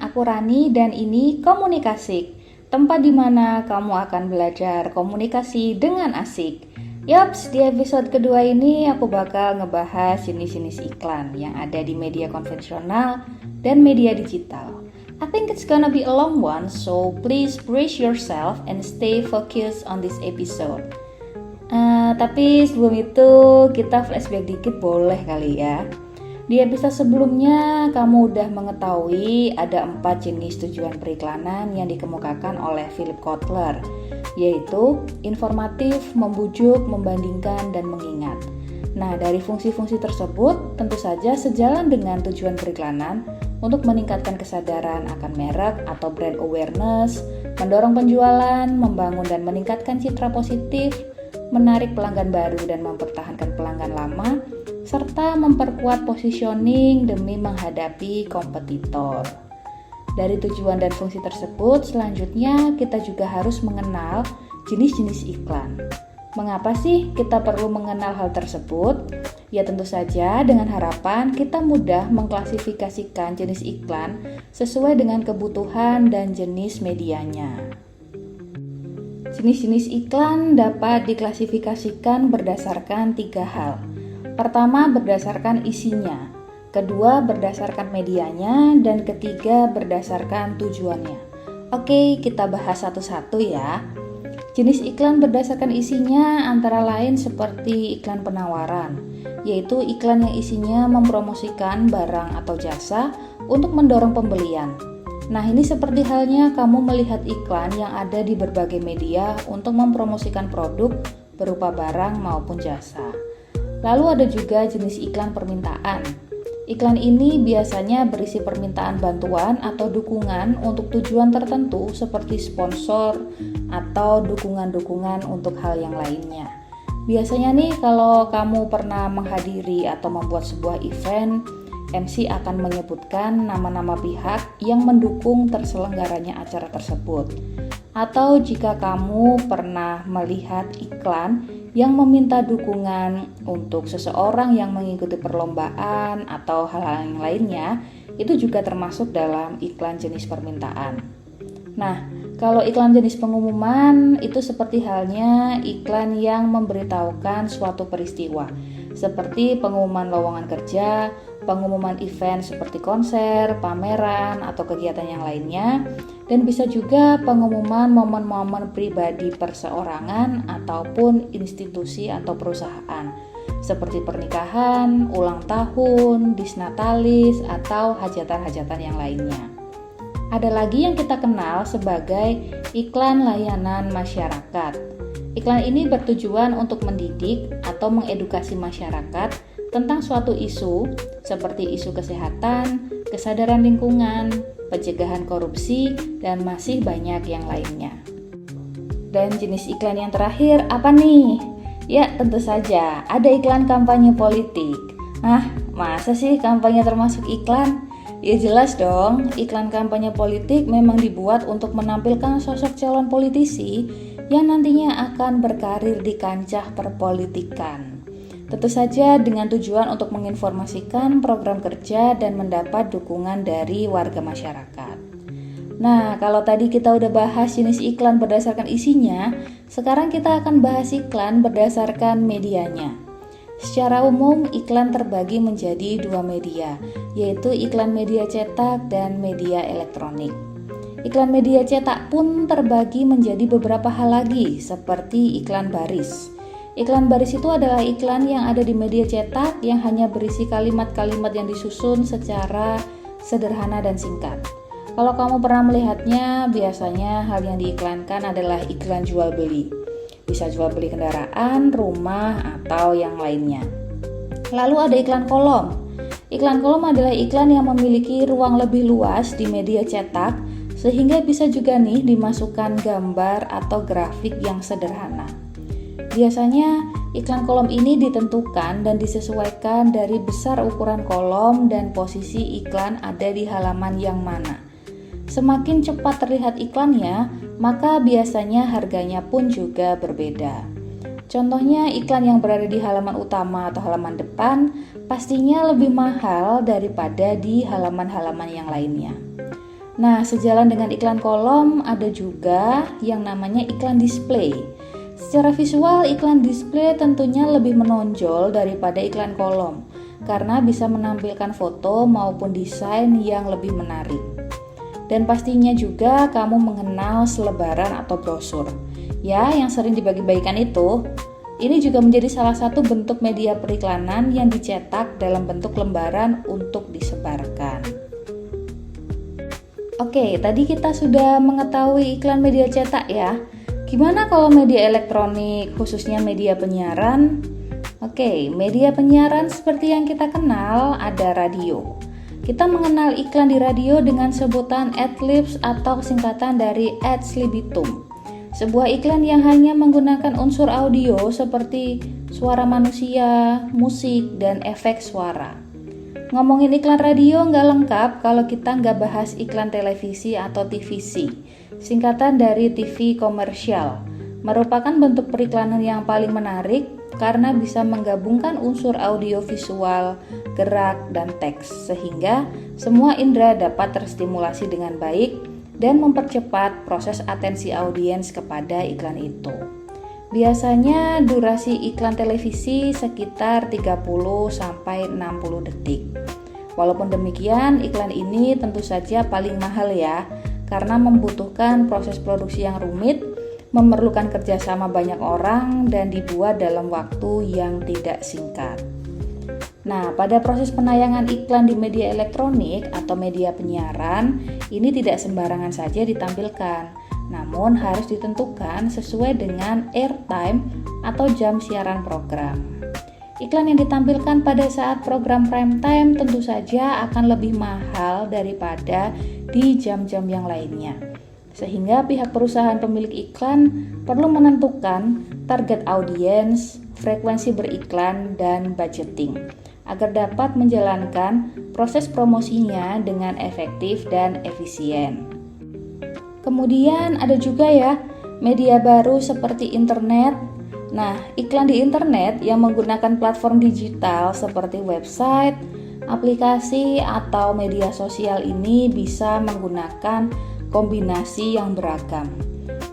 aku Rani dan ini Komunikasik, tempat di mana kamu akan belajar komunikasi dengan asik. Yaps, di episode kedua ini aku bakal ngebahas jenis-jenis iklan yang ada di media konvensional dan media digital. I think it's gonna be a long one, so please brace yourself and stay focused on this episode. Tapi sebelum itu kita flashback dikit boleh kali ya. Di episode sebelumnya kamu udah mengetahui ada 4 jenis tujuan periklanan yang dikemukakan oleh Philip Kotler, yaitu informatif, membujuk, membandingkan, dan mengingat. Nah, dari fungsi-fungsi tersebut tentu saja sejalan dengan tujuan periklanan untuk meningkatkan kesadaran akan merek atau brand awareness, mendorong penjualan, membangun dan meningkatkan citra positif, menarik pelanggan baru dan mempertahankan pelanggan lama, serta memperkuat positioning demi menghadapi kompetitor. Dari tujuan dan fungsi tersebut, selanjutnya kita juga harus mengenal jenis-jenis iklan. Mengapa sih kita perlu mengenal hal tersebut? Ya tentu saja dengan harapan kita mudah mengklasifikasikan jenis iklan sesuai dengan kebutuhan dan jenis medianya. Jenis-jenis iklan dapat diklasifikasikan berdasarkan 3 hal. Pertama, berdasarkan isinya, kedua, berdasarkan medianya, dan ketiga, berdasarkan tujuannya. Oke, kita bahas satu-satu ya. Jenis iklan berdasarkan isinya antara lain seperti iklan penawaran, yaitu iklan yang isinya mempromosikan barang atau jasa untuk mendorong pembelian. Nah, ini seperti halnya kamu melihat iklan yang ada di berbagai media untuk mempromosikan produk berupa barang maupun jasa. Lalu ada juga jenis iklan permintaan. Iklan ini biasanya berisi permintaan bantuan atau dukungan untuk tujuan tertentu seperti sponsor atau dukungan-dukungan untuk hal yang lainnya. Biasanya nih kalau kamu pernah menghadiri atau membuat sebuah event, MC akan menyebutkan nama-nama pihak yang mendukung terselenggaranya acara tersebut. Atau jika kamu pernah melihat iklan yang meminta dukungan untuk seseorang yang mengikuti perlombaan atau hal-hal yang lainnya, itu juga termasuk dalam iklan jenis permintaan. Nah, kalau iklan jenis pengumuman itu seperti halnya iklan yang memberitahukan suatu peristiwa, seperti pengumuman lowongan kerja, pengumuman event seperti konser, pameran, atau kegiatan yang lainnya, dan bisa juga pengumuman momen-momen pribadi perseorangan ataupun institusi atau perusahaan, seperti pernikahan, ulang tahun, disnatalis, atau hajatan-hajatan yang lainnya. Ada lagi yang kita kenal sebagai iklan layanan masyarakat. Iklan ini bertujuan untuk mendidik atau mengedukasi masyarakat tentang suatu isu seperti isu kesehatan, kesadaran lingkungan, pencegahan korupsi, dan masih banyak yang lainnya. Dan jenis iklan yang terakhir apa nih? Ya tentu saja ada iklan kampanye politik. Masa sih kampanye termasuk iklan? Ya jelas dong, iklan kampanye politik memang dibuat untuk menampilkan sosok calon politisi yang nantinya akan berkarir di kancah perpolitikan. Tentu saja dengan tujuan untuk menginformasikan program kerja dan mendapat dukungan dari warga masyarakat. Nah, kalau tadi kita udah bahas jenis iklan berdasarkan isinya, sekarang kita akan bahas iklan berdasarkan medianya. Secara umum, iklan terbagi menjadi 2 media, yaitu iklan media cetak dan media elektronik. Iklan media cetak pun terbagi menjadi beberapa hal lagi, seperti iklan baris. Iklan baris itu adalah iklan yang ada di media cetak yang hanya berisi kalimat-kalimat yang disusun secara sederhana dan singkat. Kalau kamu pernah melihatnya, biasanya hal yang diiklankan adalah iklan jual beli. Bisa jual beli kendaraan, rumah, atau yang lainnya. Lalu ada iklan kolom. Iklan kolom adalah iklan yang memiliki ruang lebih luas di media cetak, sehingga bisa juga nih dimasukkan gambar atau grafik yang sederhana. Biasanya iklan kolom ini ditentukan dan disesuaikan dari besar ukuran kolom dan posisi iklan ada di halaman yang mana. Semakin cepat terlihat iklannya, maka biasanya harganya pun juga berbeda. Contohnya iklan yang berada di halaman utama atau halaman depan pastinya lebih mahal daripada di halaman-halaman yang lainnya. Nah, sejalan dengan iklan kolom, ada juga yang namanya iklan display. Secara visual, iklan display tentunya lebih menonjol daripada iklan kolom, karena bisa menampilkan foto maupun desain yang lebih menarik. Dan pastinya juga kamu mengenal selebaran atau brosur, ya, yang sering dibagi-bagikan itu. Ini juga menjadi salah satu bentuk media periklanan yang dicetak dalam bentuk lembaran untuk disebarkan. Oke, tadi kita sudah mengetahui iklan media cetak ya. Gimana kalau media elektronik, khususnya media penyiaran? Oke, media penyiaran seperti yang kita kenal ada radio. Kita mengenal iklan di radio dengan sebutan ad-libs atau singkatan dari ad libitum. Sebuah iklan yang hanya menggunakan unsur audio seperti suara manusia, musik, dan efek suara. Ngomongin iklan radio nggak lengkap kalau kita nggak bahas iklan televisi atau TVC, singkatan dari TV komersial. Merupakan bentuk periklanan yang paling menarik karena bisa menggabungkan unsur audio visual, gerak, dan teks, sehingga semua indera dapat terstimulasi dengan baik dan mempercepat proses atensi audiens kepada iklan itu. Biasanya durasi iklan televisi sekitar 30-60 detik. Walaupun demikian, iklan ini tentu saja paling mahal ya, karena membutuhkan proses produksi yang rumit, memerlukan kerjasama banyak orang, dan dibuat dalam waktu yang tidak singkat. Nah, pada proses penayangan iklan di media elektronik atau media penyiaran, ini tidak sembarangan saja ditampilkan, namun harus ditentukan sesuai dengan airtime atau jam siaran program. Iklan yang ditampilkan pada saat program prime time tentu saja akan lebih mahal daripada di jam-jam yang lainnya. Sehingga pihak perusahaan pemilik iklan perlu menentukan target audiens, frekuensi beriklan, dan budgeting agar dapat menjalankan proses promosinya dengan efektif dan efisien. Kemudian ada juga ya media baru seperti internet. Nah, iklan di internet yang menggunakan platform digital seperti website, aplikasi, atau media sosial ini bisa menggunakan kombinasi yang beragam.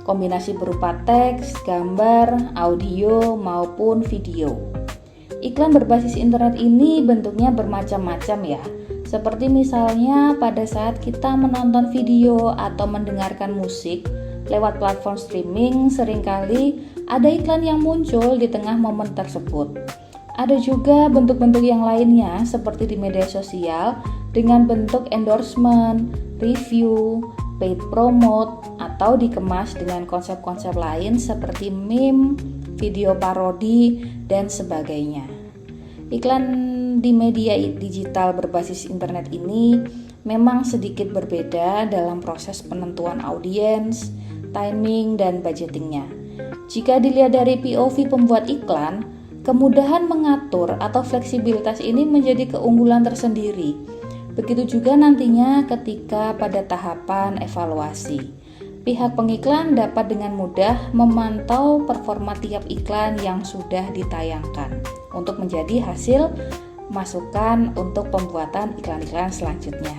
Kombinasi berupa teks, gambar, audio, maupun video. Iklan berbasis internet ini bentuknya bermacam-macam ya. Seperti misalnya pada saat kita menonton video atau mendengarkan musik lewat platform streaming, seringkali ada iklan yang muncul di tengah momen tersebut. Ada juga bentuk-bentuk yang lainnya seperti di media sosial dengan bentuk endorsement, review, paid promote, atau dikemas dengan konsep-konsep lain seperti meme, video parodi, dan sebagainya. Iklan di media digital berbasis internet ini memang sedikit berbeda dalam proses penentuan audiens, timing, dan budgetingnya. Jika dilihat dari POV pembuat iklan, kemudahan mengatur atau fleksibilitas ini menjadi keunggulan tersendiri. Begitu juga nantinya ketika pada tahapan evaluasi. Pihak pengiklan dapat dengan mudah memantau performa tiap iklan yang sudah ditayangkan untuk menjadi hasil masukan untuk pembuatan iklan-iklan selanjutnya.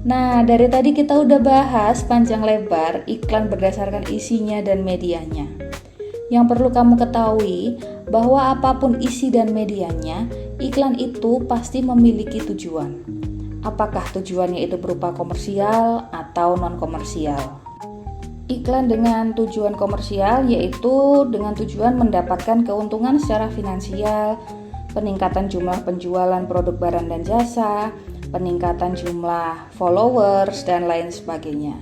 Nah, dari tadi kita udah bahas panjang lebar iklan berdasarkan isinya dan medianya. Yang perlu kamu ketahui bahwa apapun isi dan medianya, iklan itu pasti memiliki tujuan. Apakah tujuannya itu berupa komersial atau non-komersial? Iklan dengan tujuan komersial yaitu dengan tujuan mendapatkan keuntungan secara finansial, peningkatan jumlah penjualan produk barang dan jasa, peningkatan jumlah followers, dan lain sebagainya.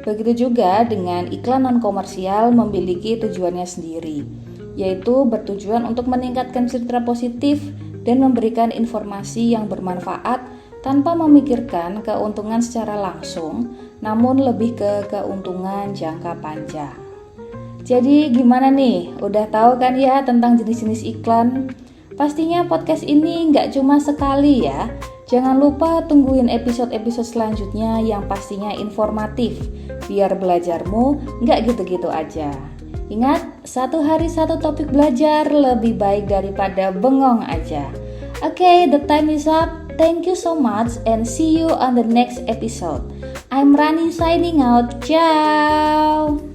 Begitu juga dengan iklan non-komersial memiliki tujuannya sendiri, yaitu bertujuan untuk meningkatkan citra positif dan memberikan informasi yang bermanfaat tanpa memikirkan keuntungan secara langsung, namun lebih ke keuntungan jangka panjang. Jadi gimana nih? Udah tahu kan ya tentang jenis-jenis iklan? Pastinya podcast ini nggak cuma sekali ya. Jangan lupa tungguin episode-episode selanjutnya yang pastinya informatif, biar belajarmu nggak gitu-gitu aja. Ingat, satu hari satu topik belajar lebih baik daripada bengong aja. Okay, the time is up. Thank you so much and see you on the next episode. I'm Rani signing out. Ciao.